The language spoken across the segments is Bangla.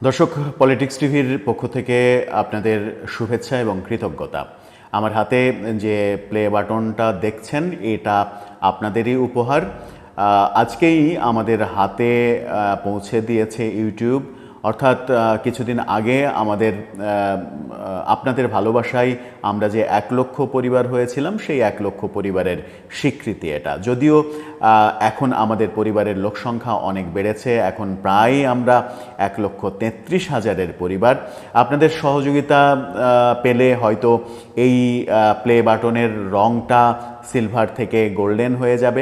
দর্শক, পলিটিক্স টিভির পক্ষ থেকে আপনাদের শুভেচ্ছা এবং কৃতজ্ঞতা। আমার হাতে যে প্লে বাটনটা দেখছেন এটা আপনাদেরই উপহার। আজকেই আমাদের হাতে পৌঁছে দিয়েছে ইউটিউব, অর্থাৎ কিছুদিন আগে আমাদের আপনাদের ভালোবাসায় আমরা যে 1 লক্ষ পরিবার হয়েছিলাম সেই 1 লক্ষ পরিবারের স্বীকৃতি এটা। যদিও এখন আমাদের পরিবারের লোকসংখ্যা অনেক বেড়েছে, এখন প্রায় আমরা 1,33,000-এর পরিবার। আপনাদের সহযোগিতা পেলে হয়তো এই প্লে বাটনের রংটা সিলভার থেকে গোল্ডেন হয়ে যাবে।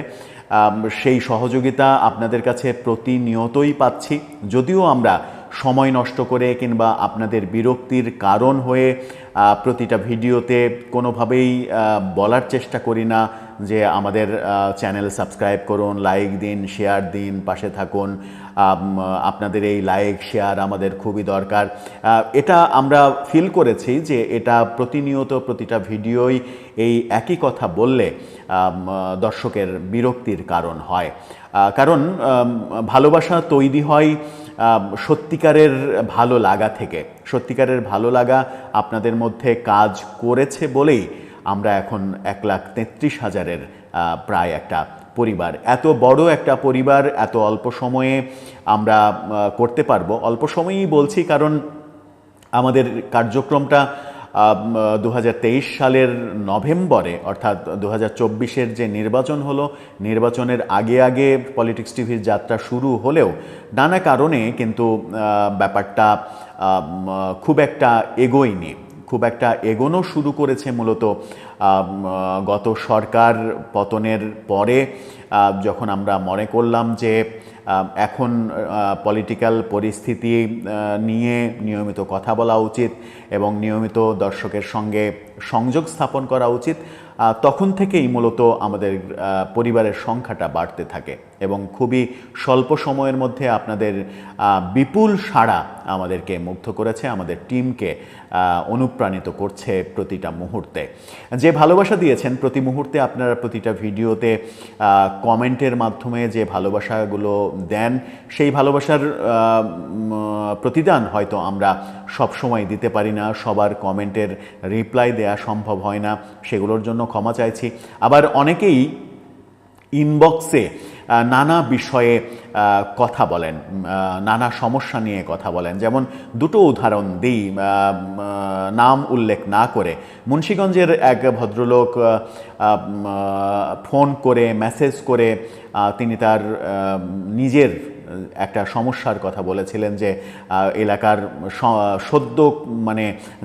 সেই সহযোগিতা আপনাদের কাছে প্রতিনিয়তই পাচ্ছি, যদিও আমরা সময় নষ্ট করে কিংবা আপনাদের বিরক্তির কারণ হয়ে প্রতিটা ভিডিওতে কোনোভাবেই বলার চেষ্টা করি না যে আমাদের চ্যানেল সাবস্ক্রাইব করুন, লাইক দিন, শেয়ার দিন, পাশে থাকুন। আপনাদের এই লাইক শেয়ার আমাদের খুবই দরকার। এটা আমরা ফিল করেছি যে এটা প্রতিনিয়ত প্রতিটা ভিডিওই এই একই কথা বললে দর্শকের বিরক্তির কারণ হয়। কারণ ভালোবাসা তৈরি হয় সত্যিকারের ভালো লাগা থেকে। সত্যিকারের ভালো লাগা আপনাদের মধ্যে কাজ করেছে বলেই আমরা এখন 1,33,000-এর প্রায় একটা পরিবার। এত বড় একটা পরিবার এত অল্প সময়ে আমরা করতে পারবো। অল্প সময়েই বলছি কারণ আমাদের কার্যক্রমটা 2023 সালের নভেম্বরে, অর্থাৎ 2024-এর যে নির্বাচন হলো, নির্বাচনের আগে আগে পলিটিক্স টিভির যাত্রা শুরু হলেও নানা কারণে কিন্তু ব্যাপারটা খুব একটা এগোয়নি। খুব একটা এগোনো শুরু করেছে মূলত গত সরকার পতনের পরে, যখন আমরা মনে করলাম যে এখন পলিটিক্যাল পরিস্থিতি নিয়ে নিয়মিত কথা বলা উচিত এবং নিয়মিত দর্শকের সঙ্গে সংযোগ স্থাপন করা উচিত। তখন থেকেই মূলত আমাদের পরিবারের সংখ্যাটা বাড়তে থাকে এবং খুবই স্বল্প সময়ের মধ্যে আপনাদের বিপুল সাড়া আমাদেরকে মুগ্ধ করেছে, আমাদের টিমকে অনুপ্রাণিত করছে প্রতিটা মুহূর্তে। যে ভালোবাসা দিয়েছেন প্রতি মুহূর্তে, আপনারা প্রতিটা ভিডিওতে কমেন্টের মাধ্যমে যে ভালোবাসাগুলো দেন, সেই ভালোবাসার প্রতিদান হয়তো আমরা সব সময় দিতে পারি না, সবার কমেন্টের রিপ্লাই দেয়া সম্ভব হয় না, সেগুলোর জন্য ক্ষমা চাইছি। আবার অনেকেই ইনবক্সে নানা বিষয়ে কথা বলেন, নানা সমস্যা নিয়ে কথা বলেন। যেমন দুটো উদাহরণ দিই নাম উল্লেখ না করে। মুন্সিগঞ্জের এক ভদ্রলোক ফোন করে মেসেজ করে তিনি তার নিজের একটা সমস্যার কথা বলেছিলেন যে এলাকার সদ্য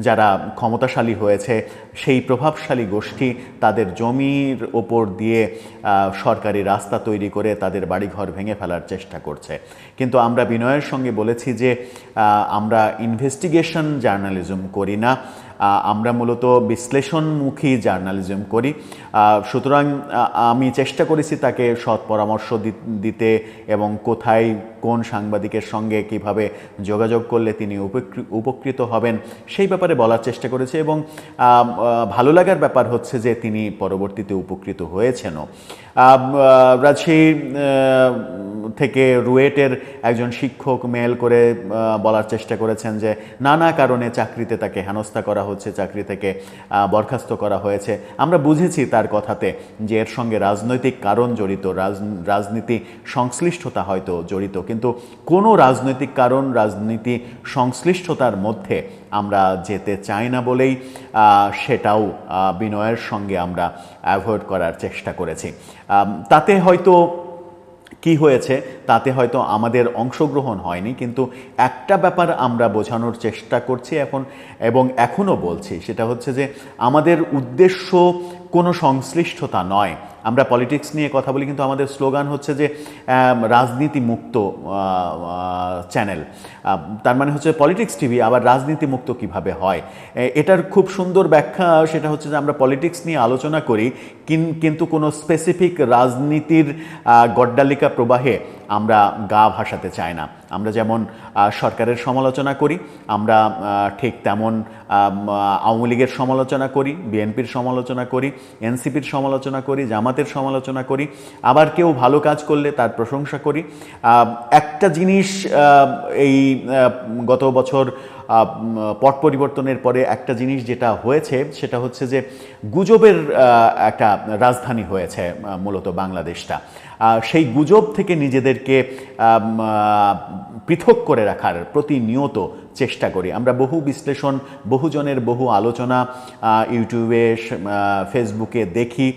যারা ক্ষমতাশালী হয়েছে সেই প্রভাবশালী গোষ্ঠী তাদের জমির ওপর দিয়ে সরকারি রাস্তা তৈরি করে তাদের বাড়িঘর ভেঙে ফেলার চেষ্টা করছে। কিন্তু আমরা বিনয়ের সঙ্গে বলেছি যে আমরা ইনভেস্টিগেশন জার্নালিজম করি না, আমরা মূলত বিশ্লেষণমুখী জার্নালিজম করি। সুতরাং আমি চেষ্টা করেছি তাকে সৎ পরামর্শ দিতে এবং কোথায় কোন সাংবাদিকের সঙ্গে কিভাবে যোগাযোগ করলে তিনি উপকৃত হবেন সেই ব্যাপারে বলার চেষ্টা করেছি এবং ভালো লাগার ব্যাপার হচ্ছে যে তিনি পরবর্তীতে উপকৃত হয়েছেনও। রাজশাহী থেকে রুয়েটের একজন শিক্ষক মেল করে বলার চেষ্টা করেছেন যে নানা কারণে চাকরিতে তাকে হেনস্থা করা হচ্ছে, চাকরি থেকে বরখাস্ত করা হয়েছে। আমরা বুঝেছি তার কথাতে যে এর সঙ্গে রাজনৈতিক কারণ জড়িত, রাজনীতি সংশ্লিষ্টতা হয়তো জড়িত, কিন্তু কোনো রাজনৈতিক কারণ, রাজনীতি সংশ্লিষ্টতার মধ্যে আমরা যেতে চাই না বলেই সেটাও বিনয়ের সঙ্গে আমরা অ্যাভয়েড করার চেষ্টা করেছি। তাতে হয়তো কি হয়েছে, তাতে হয়তো আমাদের অংশগ্রহণ হয়নি, কিন্তু একটা ব্যাপার আমরা বোঝানোর চেষ্টা করছি এখন এবং এখনও বলছি, সেটা হচ্ছে যে আমাদের উদ্দেশ্য কোনো সংশ্লিষ্টতা নয়। আমরা পলিটিক্স নিয়ে কথা বলি কিন্তু আমাদের স্লোগান হচ্ছে যে রাজনীতি মুক্ত চ্যানেল। তার মানে হচ্ছে পলিটিক্স টিভি আবার রাজনীতি মুক্ত কিভাবে হয়, এটার খুব সুন্দর ব্যাখ্যা সেটা হচ্ছে যে আমরা পলিটিক্স নিয়ে আলোচনা করি কিন্তু কোনো স্পেসিফিক রাজনীতির গড্ডালিকা প্রবাহে আমরা গা ভাসাতে চাই না। আমরা যেমন সরকারের সমালোচনা করি, আমরা ঠিক তেমন আওয়ামী লীগের সমালোচনা করি, বিএনপির সমালোচনা করি, এনসিপির সমালোচনা করি, জামাতের সমালোচনা করি, আবার কেউ ভালো কাজ করলে তার প্রশংসা করি। একটা জিনিস এই গত বছর পট পরিবর্তনের পরে একটা জিনিস যেটা হয়েছে সেটা হচ্ছে যে গুজবের একটা রাজধানী হয়েছে মূলত বাংলাদেশটা। সেই গুজব থেকে নিজেদেরকে পৃথক করে রাখার প্রতিনিয়ত চেষ্টা করি আমরা। বহু বিশ্লেষণ, বহুজনের বহু আলোচনা ইউটিউবে, ফেসবুকে দেখি,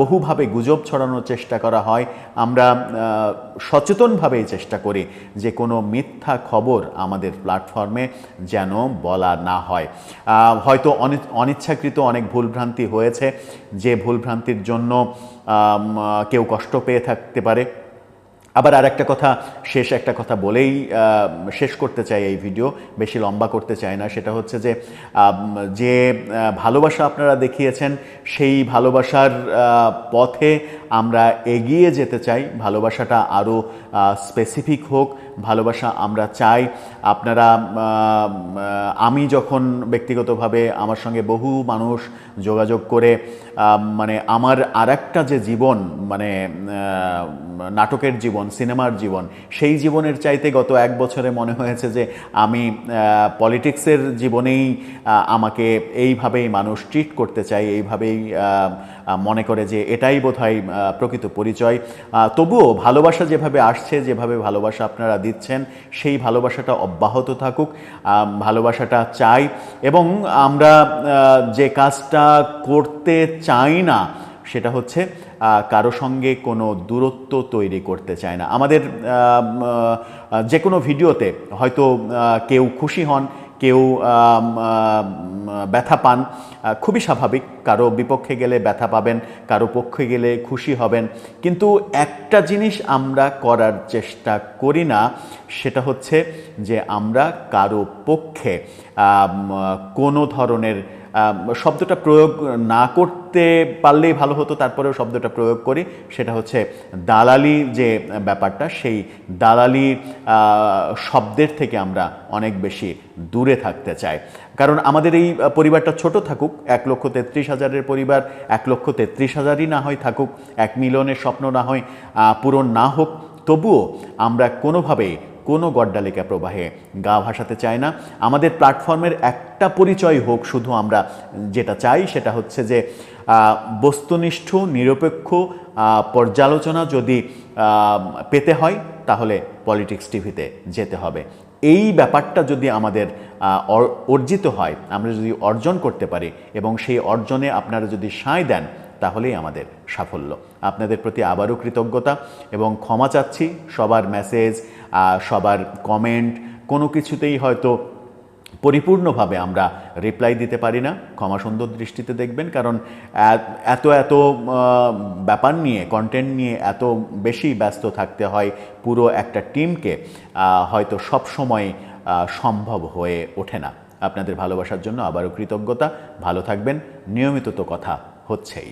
বহুভাবে গুজব ছড়ানোর চেষ্টা করা হয়। আমরা সচেতনভাবেই চেষ্টা করি যে কোনো মিথ্যা খবর আমাদের প্ল্যাটফর্মে যেন বলা না হয়। হয়তো অনিচ্ছাকৃত অনেক ভুলভ্রান্তি হয়েছে, যে ভুলভ্রান্তির জন্য কেউ কষ্ট পেয়ে থাকতে পারে। আবার আর একটা কথা, একটা কথা বলেই শেষ করতে চাই এই ভিডিও, বেশি লম্বা করতে চাই না। সেটা হচ্ছে যে ভালোবাসা আপনারা দেখিয়েছেন, সেই ভালোবাসার পথে আমরা এগিয়ে যেতে চাই। ভালোবাসাটা আরও স্পেসিফিক হোক। ভালোবাসা আমরা চাই আপনারা, আমি যখন ব্যক্তিগতভাবে আমার সঙ্গে বহু মানুষ যোগাযোগ করে মানে আমার আরেকটা যে জীবন, মানে নাটকের জীবন, সিনেমার জীবন, সেই জীবনের চাইতে গত এক বছরে মনে হয়েছে যে আমি পলিটিক্সের জীবনেই আমাকে এইভাবেই মানুষ ট্রিট করতে চাই, এইভাবেই মনে করে যে এটাই বোধহয় প্রকৃত পরিচয়। তবুও ভালোবাসা যেভাবে আসছে, যেভাবে ভালোবাসা আপনারা দিচ্ছেন, সেই ভালোবাসাটা অব্যাহত থাকুক। ভালোবাসাটা চাই এবং আমরা যে কাজটা করতে চাই না সেটা হচ্ছে কারো সঙ্গে কোনো দূরত্ব তৈরি করতে চায় না। আমাদের যে কোনো ভিডিওতে হয়তো কেউ খুশি হন, কেউ ব্যথা পান, খুবই স্বাভাবিক। কারো বিপক্ষে গেলে ব্যথা পাবেন, কারো পক্ষে গেলে খুশি হবেন। কিন্তু একটা জিনিস আমরা করার চেষ্টা করি না, সেটা হচ্ছে যে আমরা কারো পক্ষে কোনো ধরনের, শব্দটা প্রয়োগ না করতে পারলেই ভালো হতো, তারপরেও শব্দটা প্রয়োগ করি, সেটা হচ্ছে দালালি যে ব্যাপারটা, সেই দালালি শব্দের থেকে আমরা অনেক বেশি দূরে থাকতে চাই। কারণ আমাদের এই পরিবারটা ছোট থাকুক, 1,33,000-এর পরিবার 1,33,000-ই না হয় থাকুক, 1 মিলিয়নের স্বপ্ন না হয় পূরণ না হোক, তবুও আমরা কোনোভাবেই কোনো গড্ডালিকা প্রবাহে গা ভাসাতে চাই না। আমাদের প্ল্যাটফর্মের একটা পরিচয় হোক শুধু, আমরা যেটা চাই সেটা হচ্ছে যে বস্তুনিষ্ঠ নিরপেক্ষ পর্যালোচনা যদি পেতে হয় তাহলে পলিটিক্স টিভিতে যেতে হবে। এই ব্যাপারটা যদি আমাদের অর্জিত হয়, আমরা যদি অর্জন করতে পারি এবং সেই অর্জনে আপনারা যদি সায় দেন, তাহলেই আমাদের সাফল্য। আপনাদের প্রতি আবারও কৃতজ্ঞতা এবং ক্ষমা চাচ্ছি। সবার মেসেজ, সবার কমেন্ট, কোনো কিছুতেই হয়তো পরিপূর্ণভাবে আমরা রিপ্লাই দিতে পারি না, ক্ষমা সুন্দর দৃষ্টিতে দেখবেন। কারণ এত ব্যাপার নিয়ে, কন্টেন্ট নিয়ে এত বেশি ব্যস্ত থাকতে হয় পুরো একটা টিমকে, হয়তো সব সময় সম্ভব হয়ে ওঠে না। আপনাদের ভালোবাসার জন্য আবারও কৃতজ্ঞতা। ভালো থাকবেন। নিয়মিত তো কথা হচ্ছেই।